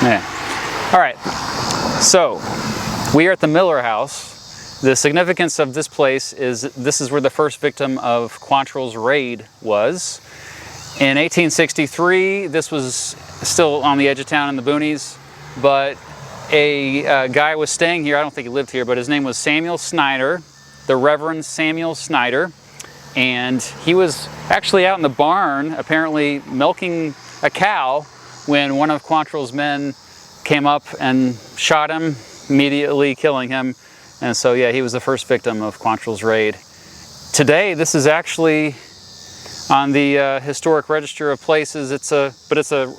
Yeah. All right. So we are at the Miller house. The significance of this place is this is where the first victim of Quantrill's raid was. In 1863, this was still on the edge of town in the boonies, but a guy was staying here. I don't think he lived here, but his name was Samuel Snyder, the Reverend Samuel Snyder, and he was actually out in the barn, apparently milking a cow, when one of Quantrill's men came up and shot him, immediately killing him. And so, yeah, he was the first victim of Quantrill's raid. Today, this is actually on the historic register of places. It's a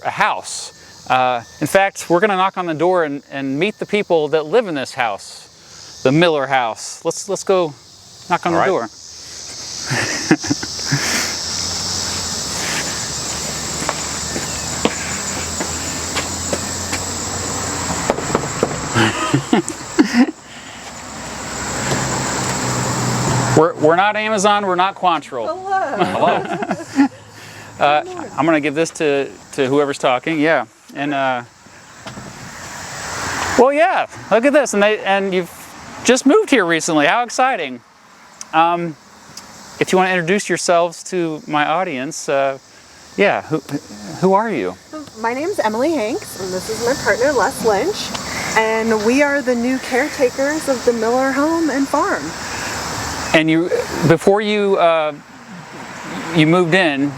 house. In fact, we're going to knock on the door and meet the people that live in this house, the Miller house. Let's go knock on the door. We're not Amazon, we're not Quantrill. Hello. Hello. I'm going to give this to whoever's talking. Yeah. And well, yeah, look at this. And you've just moved here recently. How exciting. If you want to introduce yourselves to my audience, yeah, who are you? My name's Emily Hanks, and this is my partner, Les Lynch. And we are the new caretakers of the Miller home and farm. And before you moved in,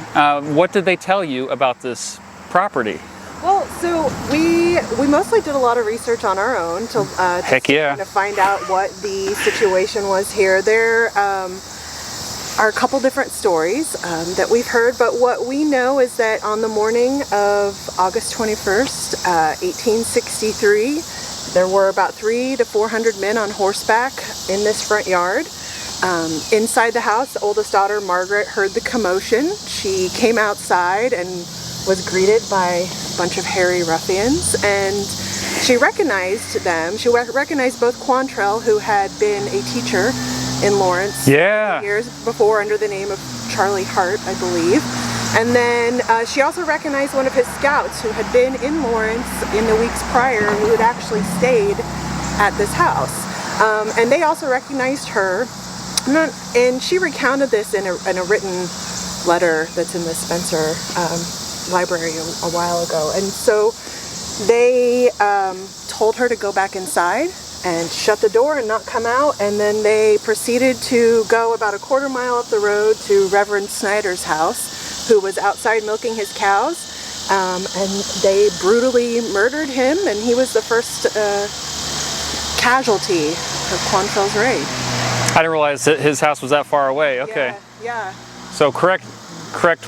what did they tell you about this property? Well, so we mostly did a lot of research on our own to Heck yeah. kind of find out what the situation was here. There are a couple different stories that we've heard, but what we know is that on the morning of August 21st, 1863, there were about 300 to 400 men on horseback in this front yard. Inside the house, the oldest daughter, Margaret, heard the commotion. She came outside and was greeted by a bunch of hairy ruffians, and she recognized them. She recognized both Quantrill, who had been a teacher in Lawrence years before under the name of Charlie Hart, I believe. And then she also recognized one of his scouts who had been in Lawrence in the weeks prior, who had actually stayed at this house. And they also recognized her. And she recounted this in a written letter that's in the Spencer library a while ago. And so they told her to go back inside and shut the door and not come out. And then they proceeded to go about a quarter mile up the road to Reverend Snyder's house, who was outside milking his cows. And they brutally murdered him, and he was the first casualty of Quantrill's raid. I didn't realize that his house was that far away. Okay. Yeah. So correct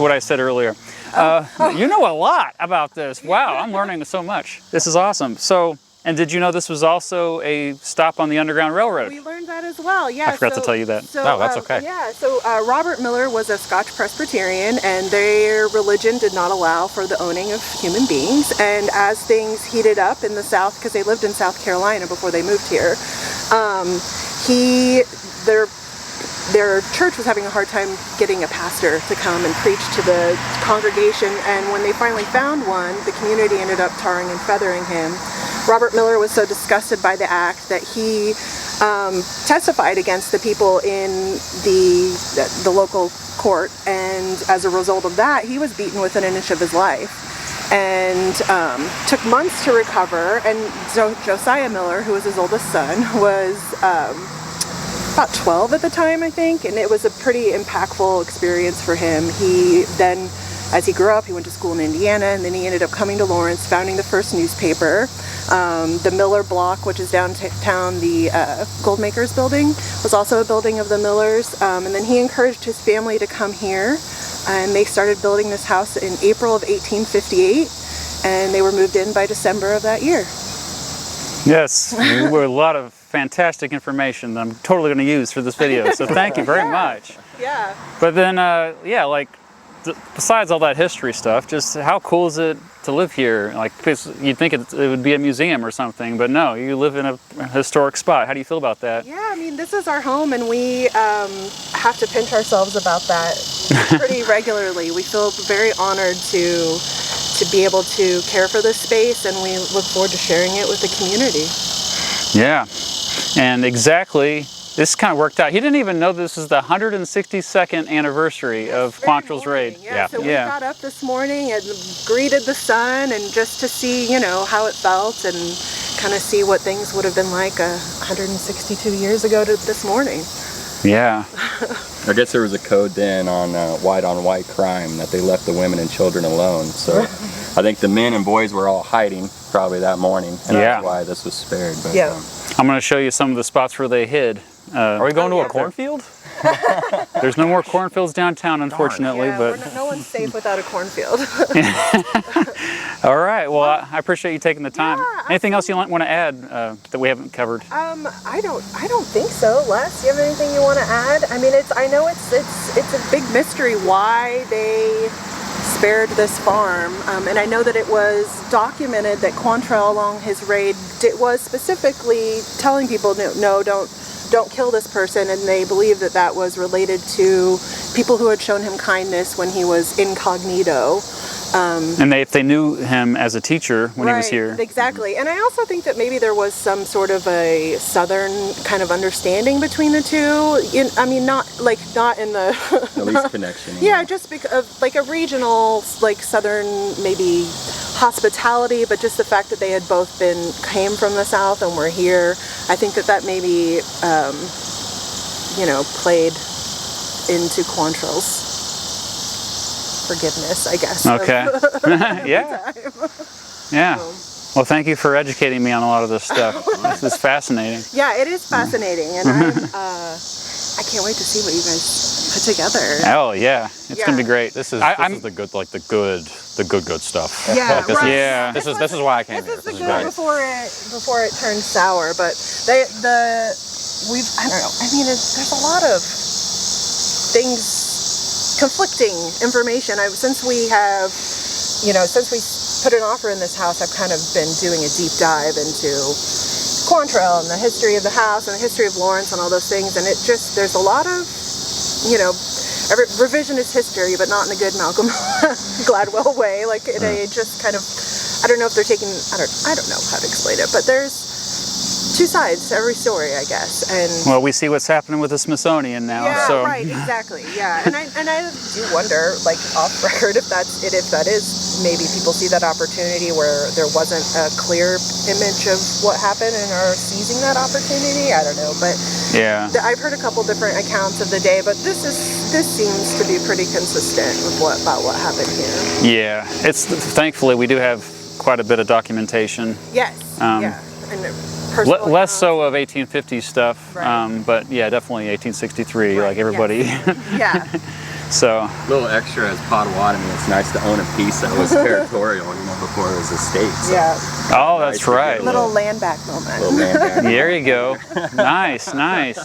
what I said earlier. You know a lot about this. Wow, I'm learning so much. This is awesome. So, and did you know this was also a stop on the Underground Railroad? We learned that as well, yeah. I forgot to tell you that. Oh, that's okay. Yeah, so Robert Miller was a Scotch Presbyterian, and their religion did not allow for the owning of human beings. And as things heated up in the South, because they lived in South Carolina before they moved here, their church was having a hard time getting a pastor to come and preach to the congregation, and when they finally found one, the community ended up tarring and feathering him. Robert Miller was so disgusted by the act that he testified against the people in the local court, and as a result of that, he was beaten within an inch of his life, and took months to recover. And Josiah Miller, who was his oldest son, was about 12 at the time, I think, and it was a pretty impactful experience for him. He then, as he grew up, he went to school in Indiana, and then he ended up coming to Lawrence, founding the first newspaper. The Miller Block, which is downtown, the Goldmakers building, was also a building of the Millers. And then he encouraged his family to come here, and they started building this house in April of 1858, and they were moved in by December of that year. Yes, there were a lot of fantastic information that I'm totally going to use for this video, so thank you very much. Yeah. But then, yeah, like, besides all that history stuff, just how cool is it to live here? Like, you'd think it would be a museum or something, but no, you live in a historic spot. How do you feel about that? Yeah, I mean, this is our home, and we have to pinch ourselves about that pretty regularly. We feel very honored to to be able to care for this space, and we look forward to sharing it with the community. Yeah, and exactly, this kind of worked out. He didn't even know this is the 162nd anniversary of Quantrill's raid. Yeah, so we got up this morning and greeted the sun, and just to see, you know, how it felt and kind of see what things would have been like 162 years ago to this morning. Yeah. I guess there was a code then on white crime that they left the women and children alone. So I think the men and boys were all hiding probably that morning, and that's why this was spared. But, yeah. I'm going to show you some of the spots where they hid. Are we going to a cornfield? There's no more cornfields downtown, unfortunately. Yeah, but no one's safe without a cornfield. All right. Well, I appreciate you taking the time. Yeah, Anything else you want to add that we haven't covered? I don't think so. Les, do you have anything you want to add? I mean, I know it's a big mystery why they spared this farm, and I know that it was documented that Quantrill along his raid was specifically telling people, no, don't kill this person, and they believe that that was related to people who had shown him kindness when he was incognito. And if they knew him as a teacher when he was here. Exactly. And I also think that maybe there was some sort of a Southern kind of understanding between the two. I mean, not in the... at least connection. Yeah, just because of like a regional, like Southern maybe hospitality, but just the fact that they had both came from the South and were here, I think that maybe, played into Quantrill's forgiveness, I guess. Okay. Yeah. Yeah. Well, thank you for educating me on a lot of this stuff. This is fascinating. Yeah, it is fascinating, and I can't wait to see what you guys put together. Oh yeah, it's gonna be great. This is the good stuff. Yeah, this right. Yeah. This is why I came This here. is the good before it turns sour, but I don't know. I mean, there's a lot of things, conflicting information. Since we put an offer in this house, I've kind of been doing a deep dive into Quantrill and the history of the house and the history of Lawrence and all those things, and there's a lot of, revisionist history, but not in a good Malcolm Gladwell way. Like they just kind of, I don't know if they're taking, I don't know how to explain it, but there's two sides to every story, I guess. And well, we see what's happening with the Smithsonian now. yeah, so. right, exactly. Yeah, and I do wonder, like off record, if that is maybe people see that opportunity where there wasn't a clear image of what happened and are seizing that opportunity. I don't know, but Yeah. I've heard a couple different accounts of the day, but this seems to be pretty consistent with about what happened here. Yeah. Thankfully we do have quite a bit of documentation. Yes. Yeah. And personal Less accounts. so of 1850 stuff, Right. but yeah, definitely 1863, Right, like everybody. Yeah. So. A little extra as Potawatomi. It's nice to own a piece that was territorial, before it was a state. So Yeah. Oh, that's right. Little land back moment. little land back. There you go. Nice, nice.